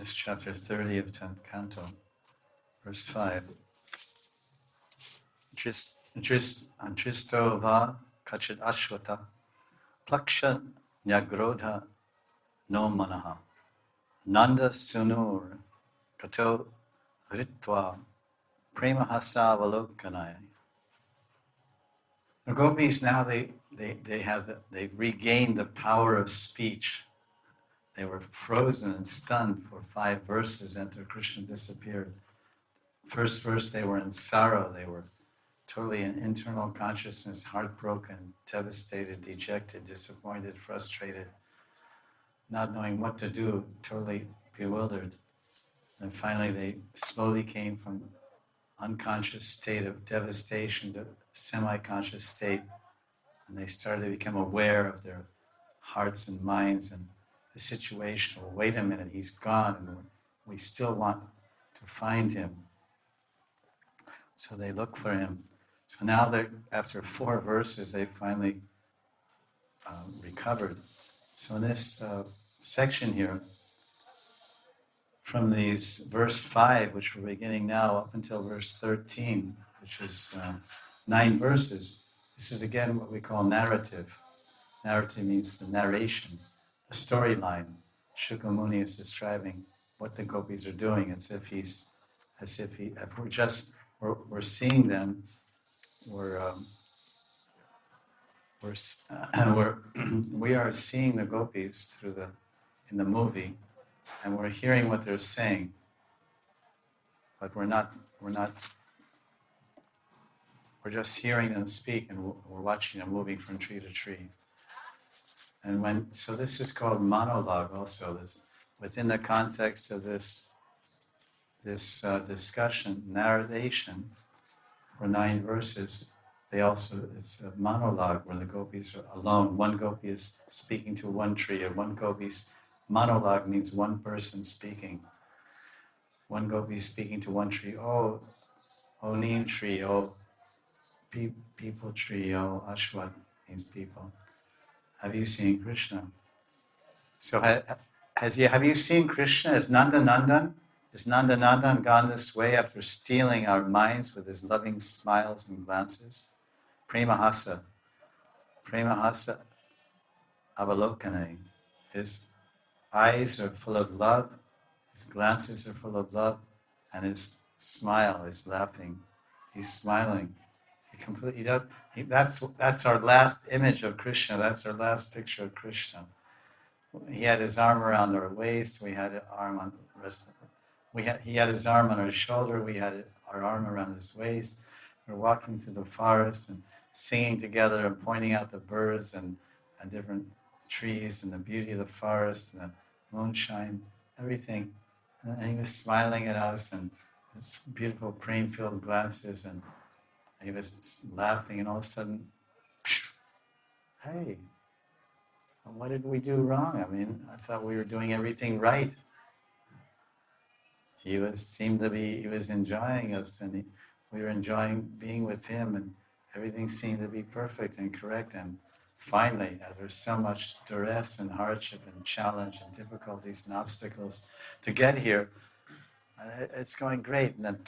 This chapter 30 of 10th canto, verse 5. Antristo va kachit ashvata plaksha nyagrodha no manaha nanda sunur kato ritva premahasa avalokanaya. The gopis now they've regained the power of speech. They were frozen and stunned for 5 verses until Krishna disappeared. First verse, they were in sorrow. They were totally in internal consciousness, heartbroken, devastated, dejected, disappointed, frustrated, not knowing what to do, totally bewildered. And finally, they slowly came from unconscious state of devastation to semi-conscious state, and they started to become aware of their hearts and minds and the situation. Well, wait a minute, he's gone, and we still want to find him. So they look for him. So now they're, after 4 verses, they finally recovered. So in this section here, from these verse 5, which we're beginning now, up until verse 13, which is 9 verses, this is again what we call narrative. Narrative means the narration, the storyline. Shukamuni is describing what the gopis are doing, we're seeing them, we are seeing the gopis in the movie, and we're hearing what they're saying, but we're just hearing them speak, and we're watching them moving from tree to tree. And so this is called monologue also. This, within the context of this discussion, narration, for 9 verses, it's a monologue where the gopis are alone. One gopi is speaking to one tree, and one gopi's monologue means one person speaking. One gopi is speaking to one tree. Oh neem tree, oh people tree, oh ashwat means people. Have you seen Krishna? So have you seen Krishna? Is Nandanandan gone this way after stealing our minds with his loving smiles and glances? Premahasa avalokane. His eyes are full of love, his glances are full of love, and his smile is laughing. He's smiling. That's our last image of Krishna. That's our last picture of Krishna. He had his arm around our waist. We had an arm on the wrist. He had his arm on our shoulder. We had our arm around his waist. We're walking through the forest and singing together and pointing out the birds and different trees and the beauty of the forest and the moonshine, everything. And he was smiling at us and his beautiful prem-filled glances, and he was laughing, and all of a sudden, hey, what did we do wrong? I mean, I thought we were doing everything right. He was enjoying us, and we were enjoying being with him, and everything seemed to be perfect and correct. And finally, after so much duress and hardship and challenge and difficulties and obstacles to get here, it's going great. And then